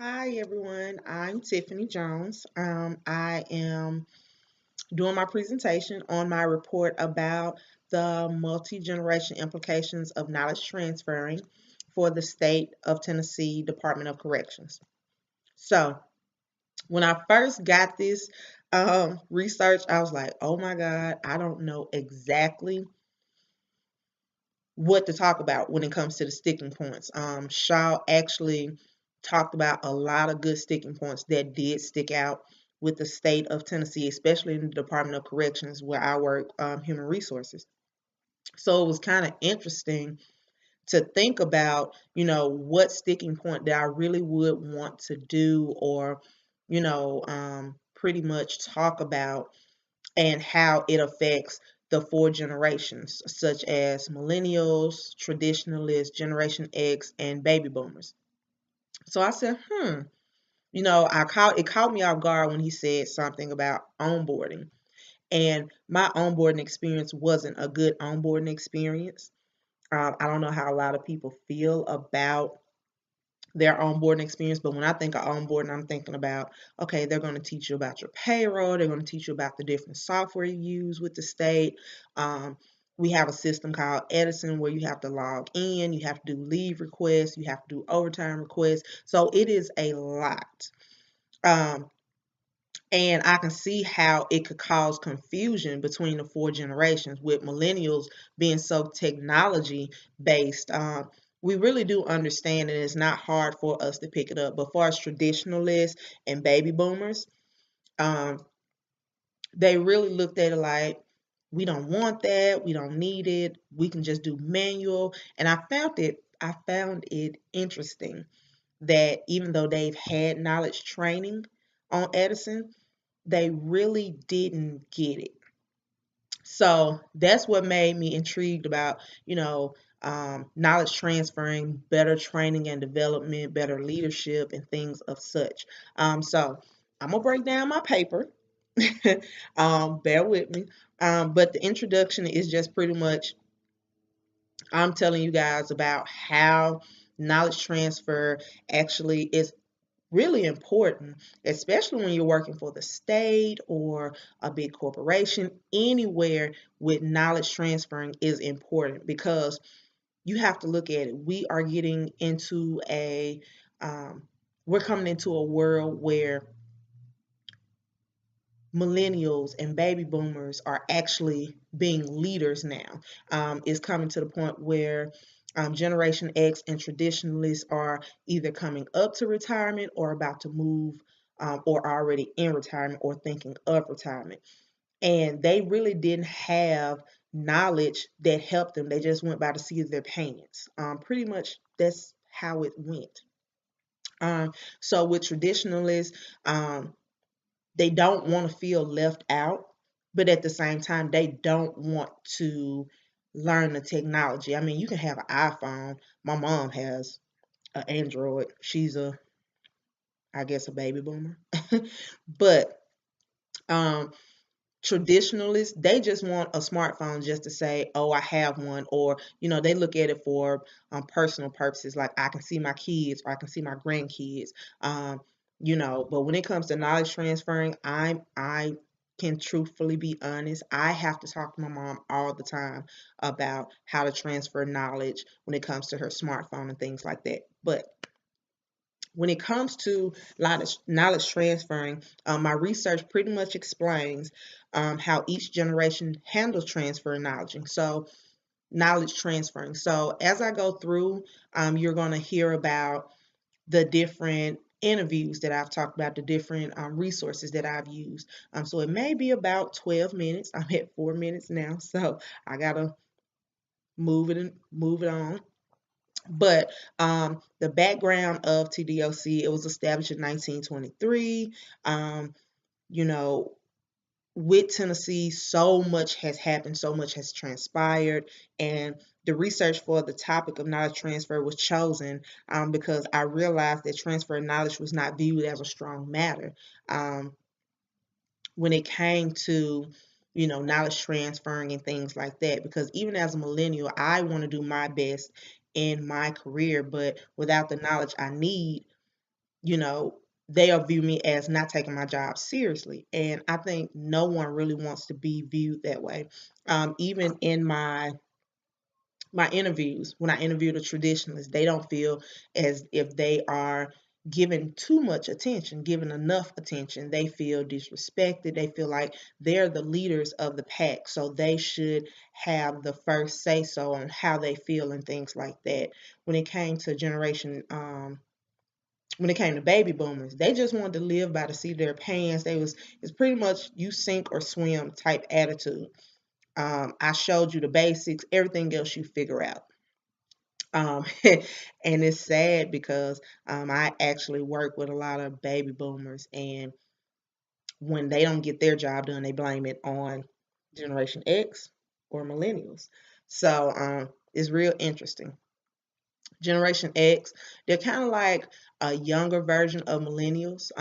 Hi everyone, I'm Tiffany Jones. I am doing my presentation on my report about the multi-generation implications of knowledge transferring for the state of Tennessee Department of Corrections. So, when I first got this research, I was like, oh my God, I don't know exactly what to talk about when it comes to the sticking points. Shaw actually talked about a lot of good sticking points that did stick out with the state of Tennessee, especially in the Department of Corrections where I work, human resources. So it was kind of interesting to think about, what sticking point that I really would want to do or, pretty much talk about and how it affects the four generations, such as millennials, traditionalists, Generation X, and baby boomers. So I said, it caught me off guard when he said something about onboarding. And my onboarding experience wasn't a good onboarding experience. I don't know how a lot of people feel about their onboarding experience. But when I think of onboarding, I'm thinking about, okay, they're going to teach you about your payroll. They're going to teach you about the different software you use with the state. We have a system called Edison where you have to log in, you have to do leave requests, you have to do overtime requests. So it is a lot. Um, and I can see how it could cause confusion between the four generations with millennials being so technology based. We really do understand and it's not hard for us to pick it up. But far as traditionalists and baby boomers, um, they really looked at it like, we don't want that, we don't need it, we can just do manual. And I found it interesting that even though they've had knowledge training on Edison, they really didn't get it. So that's what made me intrigued about, knowledge transferring, better training and development, better leadership, and things of such. So I'm gonna break down my paper. Bear with me. But the introduction is just pretty much I'm telling you guys about how knowledge transfer actually is really important, especially when you're working for the state or a big corporation. Anywhere with knowledge transferring is important because you have to look at it. Um, we're coming into a world where millennials and baby boomers are actually being leaders now. It's coming to the point where Generation X and traditionalists are either coming up to retirement or about to move, or already in retirement or thinking of retirement. And they really didn't have knowledge that helped them. They just went by the seat of their pants. Pretty much that's how it went. So with traditionalists, they don't want to feel left out, but at the same time, they don't want to learn the technology. I mean, you can have an iPhone. My mom has an Android. She's I guess, a baby boomer. But um, traditionalists, they just want a smartphone just to say, oh, I have one. Or, they look at it for personal purposes, like I can see my kids or I can see my grandkids. Um, but when it comes to knowledge transferring, I can truthfully be honest. I have to talk to my mom all the time about how to transfer knowledge when it comes to her smartphone and things like that. But when it comes to knowledge transferring, my research pretty much explains how each generation handles transfer knowledge. And so, knowledge transferring. So, as I go through, you're going to hear about the different interviews that I've talked about, the different resources that I've used. So, it may be about 12 minutes. I'm at 4 minutes now, so I got to move it on. But the background of TDOC, it was established in 1923. You know, with Tennessee, so much has happened, so much has transpired, and the research for the topic of knowledge transfer was chosen because I realized that transfer of knowledge was not viewed as a strong matter um, when it came to knowledge transferring and things like that. Because even as a millennial, I want to do my best in my career, but without the knowledge I need, you know, they'll view me as not taking my job seriously. And I think no one really wants to be viewed that way. Even in my interviews, when I interview the traditionalists, they don't feel as if they are given too much attention, given enough attention. They feel disrespected. They feel like they're the leaders of the pack, so they should have the first say so on how they feel and things like that. When it came to when it came to baby boomers, they just wanted to live by the seat of their pants. It's pretty much you sink or swim type attitude. I showed you the basics, everything else you figure out. Um, and it's sad because I actually work with a lot of baby boomers, and when they don't get their job done, they blame it on Generation X or millennials. So it's real interesting. Generation X, they're kind of like a younger version of millennials.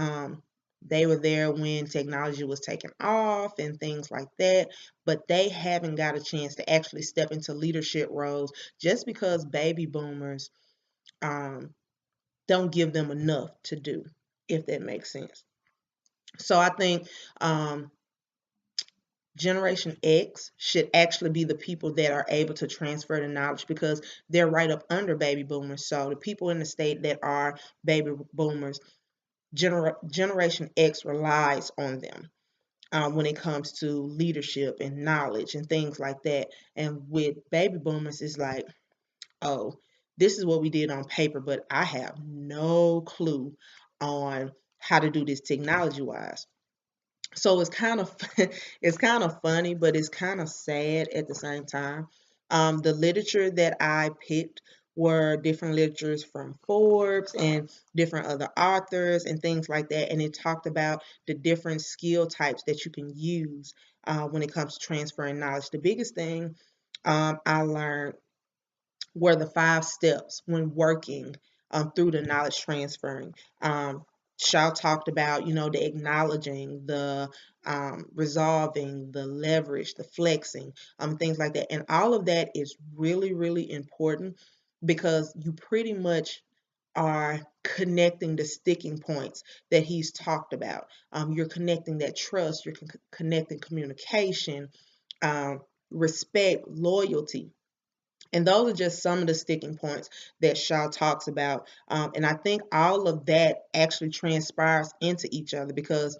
They were there when technology was taking off and things like that, but they haven't got a chance to actually step into leadership roles just because baby boomers um, don't give them enough to do, if that makes sense. So I think Generation X should actually be the people that are able to transfer the knowledge because they're right up under baby boomers. So the people in the state that are baby boomers, Generation X relies on them when it comes to leadership and knowledge and things like that. And with baby boomers, it's like, oh, this is what we did on paper, but I have no clue on how to do this technology wise. So it's kind of it's kind of funny, but it's kind of sad at the same time. The literature that I picked were different literatures from Forbes and different other authors and things like that, and it talked about the different skill types that you can use when it comes to transferring knowledge. The biggest thing I learned were the 5 steps when working through the knowledge transferring. Shaw talked about, the acknowledging, the resolving, the leverage, the flexing, things like that. And all of that is really, really important because you pretty much are connecting the sticking points that he's talked about. You're connecting that trust, you're connecting communication, respect, loyalty, and those are just some of the sticking points that Shaw talks about. And I think all of that actually transpires into each other because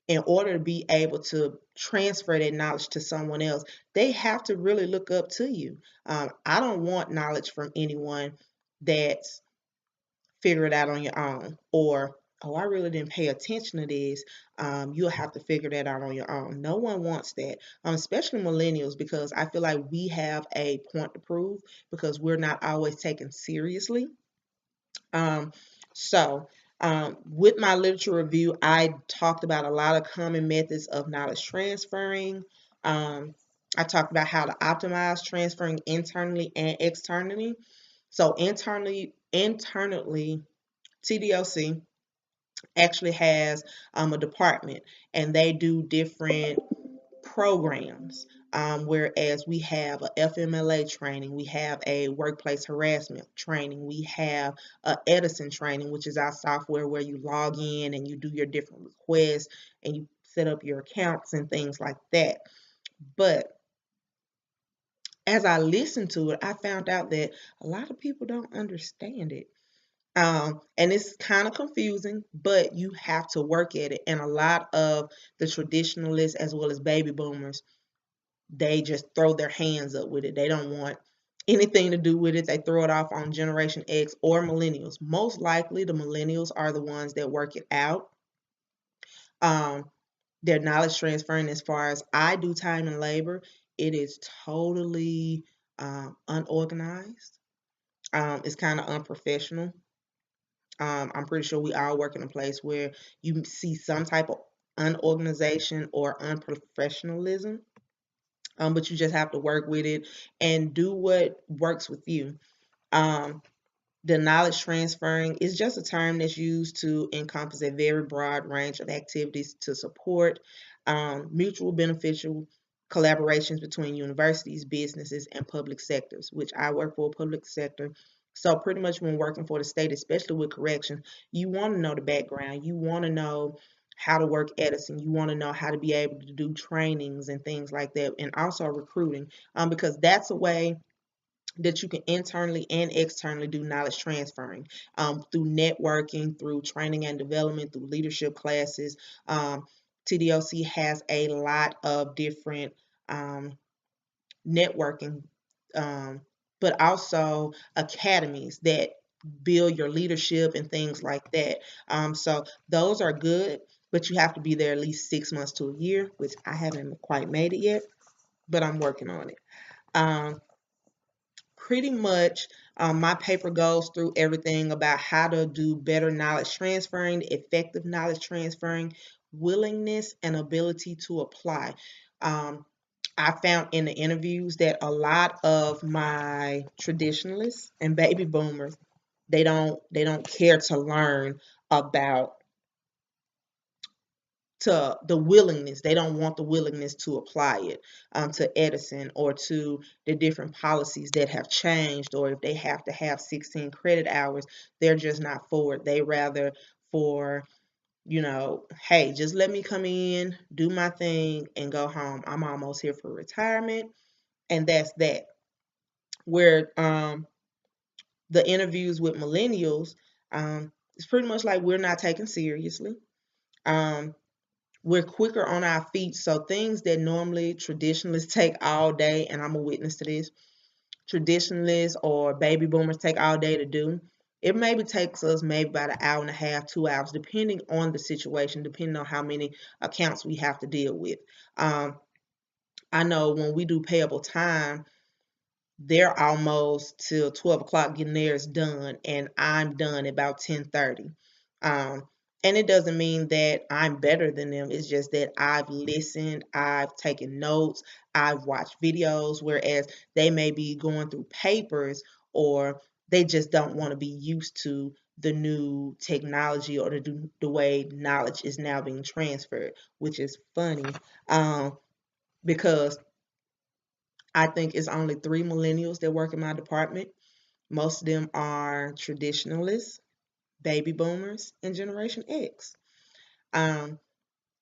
in order to be able to transfer that knowledge to someone else, they have to really look up to you. I don't want knowledge from anyone that's figure it out on your own, or oh, I really didn't pay attention to this. You'll have to figure that out on your own. No one wants that, especially millennials, because I feel like we have a point to prove because we're not always taken seriously. um, so with my literature review, I talked about a lot of common methods of knowledge transferring. um, I talked about how to optimize transferring internally and externally. So internally, TDOC actually has a department, and they do different programs. Whereas we have a FMLA training, we have a workplace harassment training, we have a Edison training, which is our software where you log in and you do your different requests and you set up your accounts and things like that. But as I listened to it, I found out that a lot of people don't understand it. And it's kind of confusing, but you have to work at it. And a lot of the traditionalists, as well as baby boomers, they just throw their hands up with it. They don't want anything to do with it. They throw it off on Generation X or millennials. Most likely, the millennials are the ones that work it out. Um, their knowledge transferring, as far as I do time and labor, it is totally unorganized. It's kind of unprofessional. I'm pretty sure we all work in a place where you see some type of unorganization or unprofessionalism, but you just have to work with it and do what works with you. Um, the knowledge transferring is just a term that's used to encompass a very broad range of activities to support mutual beneficial collaborations between universities, businesses, and public sectors, which I work for a public sector. So pretty much when working for the state, especially with correction, you want to know the background. You want to know how to work Edison. You want to know how to be able to do trainings and things like that, and also recruiting, because that's a way that you can internally and externally do knowledge transferring, through networking, through training and development, through leadership classes. Um, TDOC has a lot of different um, networking, um, but also academies that build your leadership and things like that. So those are good, but you have to be there at least 6 months to a year, which I haven't quite made it yet, but I'm working on it. Um, Pretty much, my paper goes through everything about how to do better knowledge transferring, effective knowledge transferring, willingness and ability to apply. Um, I found in the interviews that a lot of my traditionalists and baby boomers, they don't care to learn about to the willingness. They don't want the willingness to apply it, to Edison or to the different policies that have changed, or if they have to have 16 credit hours, they're just not for it. They rather for, hey, just let me come in, do my thing, and go home. I'm almost here for retirement, and that's that. Where the interviews with millennials, it's pretty much like we're not taken seriously. Um, we're quicker on our feet. So things that normally traditionalists take all day, and I'm a witness to this, traditionalists or baby boomers take all day to do, it maybe takes us maybe about an hour and a half, 2 hours, depending on the situation, depending on how many accounts we have to deal with. I know when we do payable time, they're almost till 12 o'clock getting theirs done, and I'm done about 10:30. Um, and it doesn't mean that I'm better than them. It's just that I've listened, I've taken notes, I've watched videos, whereas they may be going through papers, or they just don't want to be used to the new technology or the way knowledge is now being transferred, which is funny, because I think it's only 3 millennials that work in my department. Most of them are traditionalists, baby boomers, and Generation X. Um,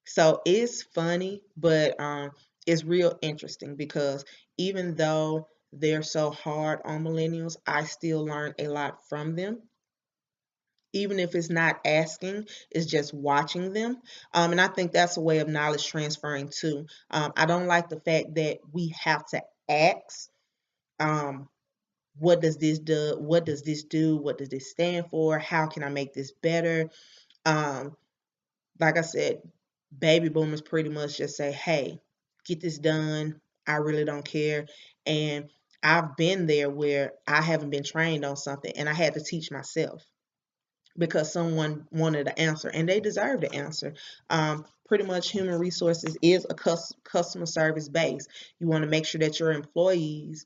so it's funny, but it's real interesting because even though they're so hard on millennials, I still learn a lot from them. Even if it's not asking, it's just watching them. And I think that's a way of knowledge transferring too. I don't like the fact that we have to ask, um, what does this do? What does this do? What does this stand for? How can I make this better? Um, like I said, baby boomers pretty much just say, hey, get this done. I really don't care. And I've been there where I haven't been trained on something and I had to teach myself because someone wanted an answer and they deserve the answer. Pretty much human resources is a customer service base. You want to make sure that your employees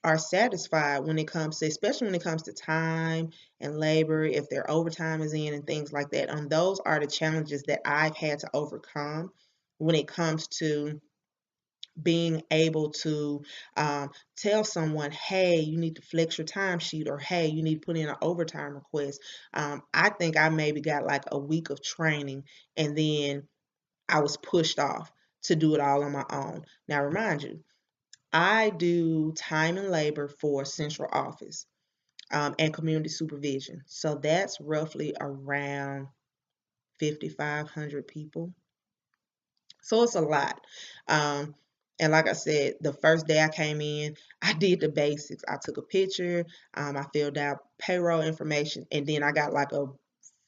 are satisfied when it comes to, especially when it comes to time and labor, if their overtime is in and things like that. And those are the challenges that I've had to overcome when it comes to being able to, tell someone, hey, you need to flex your timesheet, or hey, you need to put in an overtime request. I think I maybe got like a week of training, and then I was pushed off to do it all on my own. Now, remind you, I do time and labor for central office, and community supervision. So that's roughly around 5,500 people. So it's a lot. Um, and like I said, the first day I came in, I did the basics. I took a picture, I filled out payroll information, and then I got like a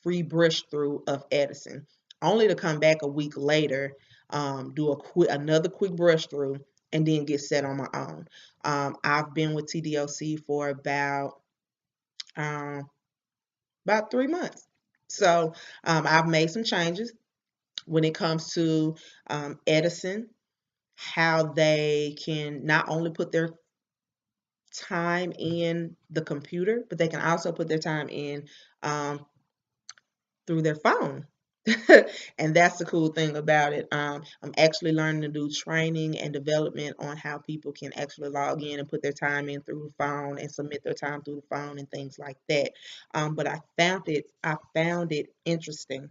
free brush through of Edison, only to come back a week later, do another quick brush through, and then get set on my own. I've been with TDOC for um, about 3 months. So I've made some changes when it comes to Edison, how they can not only put their time in the computer, but they can also put their time in, um, through their phone. And that's the cool thing about it. I'm actually learning to do training and development on how people can actually log in and put their time in through the phone and submit their time through the phone and things like that. But I found it interesting.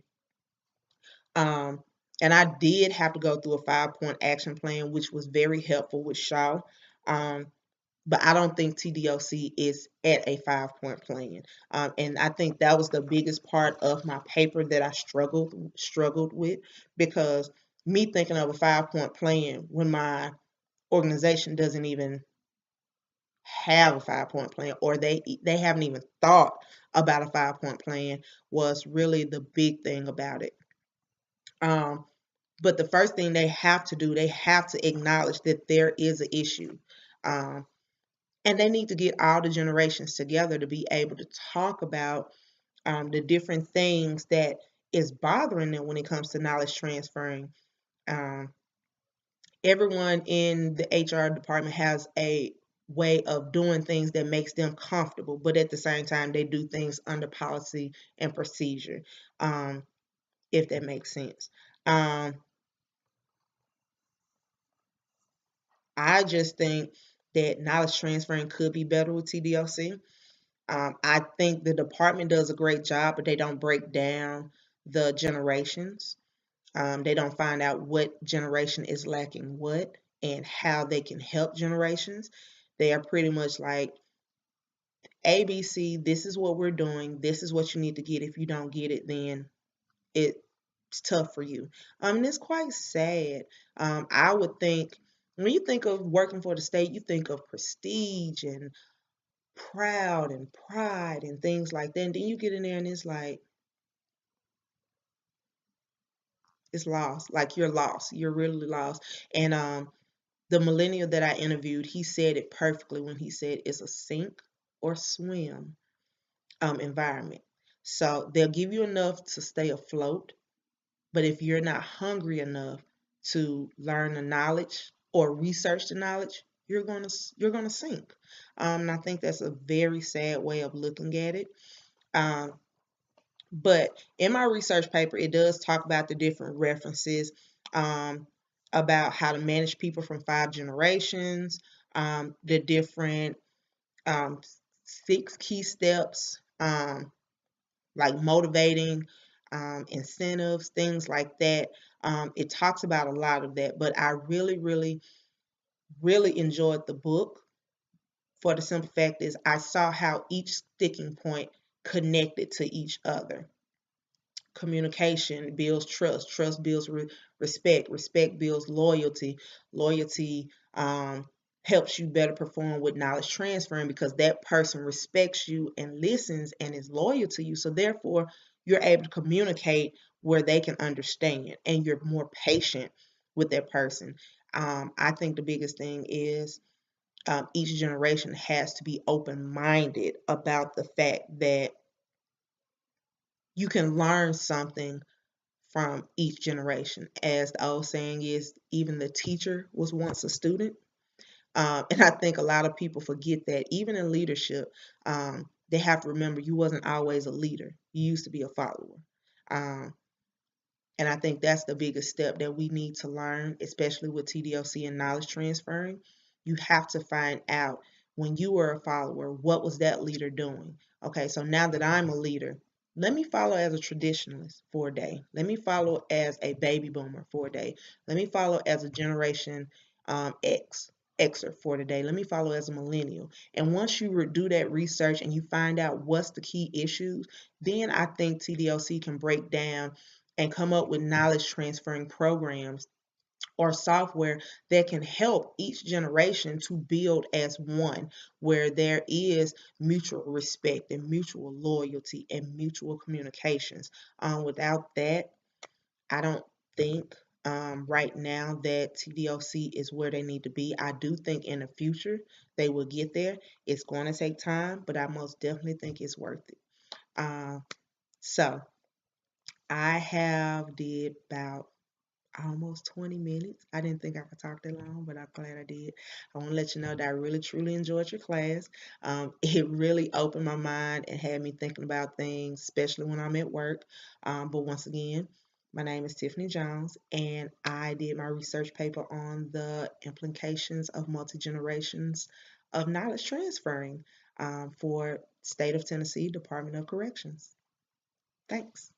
Um, and I did have to go through a 5 point action plan, which was very helpful with Shaw. Um, but I don't think TDOC is at a 5 point plan. And I think that was the biggest part of my paper that I struggled with, because me thinking of a 5 point plan when my organization doesn't even have a 5 point plan, or they haven't even thought about a 5 point plan, was really the big thing about it. Um, but the first thing they have to do, they have to acknowledge that there is an issue. Um, and they need to get all the generations together to be able to talk about the different things that is bothering them when it comes to knowledge transferring. Um, Everyone in the HR department has a way of doing things that makes them comfortable, but at the same time, they do things under policy and procedure, um, if that makes sense. Um, I just think that knowledge transferring could be better with TDOC. I think the department does a great job, but they don't break down the generations. They don't find out what generation is lacking what and how they can help generations. They are pretty much like ABC, this is what we're doing, this is what you need to get. If you don't get it, then it's tough for you. And it's quite sad. I would think when you think of working for the state, you think of prestige and proud and pride and things like that. And then you get in there and it's like, it's lost. Like you're lost. You're really lost. And the millennial that I interviewed, he said it perfectly when he said it's a sink or swim environment. So they'll give you enough to stay afloat, but if you're not hungry enough to learn the knowledge or research the knowledge, you're gonna sink. And I think that's a very sad way of looking at it. Um, But in my research paper, it does talk about the different references, um, about how to manage people from 5 generations, the different um, 6 key steps, like motivating, incentives, things like that. It talks about a lot of that, but I really, really, really enjoyed the book, for the simple fact is I saw how each sticking point connected to each other. Communication builds trust, trust builds respect, respect builds loyalty, loyalty helps you better perform with knowledge transferring, because that person respects you and listens and is loyal to you, so therefore you're able to communicate where they can understand and you're more patient with that person. I think the biggest thing is each generation has to be open-minded about the fact that you can learn something from each generation. As the old saying is, even the teacher was once a student. And I think a lot of people forget that even in leadership, they have to remember you wasn't always a leader. You used to be a follower. Um, and I think that's the biggest step that we need to learn, especially with TDOC and knowledge transferring. You have to find out, when you were a follower, what was that leader doing? Okay, so now that I'm a leader, let me follow as a traditionalist for a day. Let me follow as a baby boomer for a day. Let me follow as a generation Xer for the day. Let me follow as a millennial. And once you do that research and you find out what's the key issues, then I think TDOC can break down and come up with knowledge transferring programs or software that can help each generation to build as one, where there is mutual respect and mutual loyalty and mutual communications. Without that, I don't think right now that TDOC is where they need to be. I do think in the future they will get there. It's going to take time, but I most definitely think it's worth it. Uh, so I have did about almost 20 minutes. I didn't think I could talk that long, but I'm glad I did. I want to let you know that I really truly enjoyed your class. It really opened my mind and had me thinking about things, especially when I'm at work. But once again, My name is Tiffany Jones, and I did my research paper on the implications of multi-generations of knowledge transferring for State of Tennessee Department of Corrections. Thanks.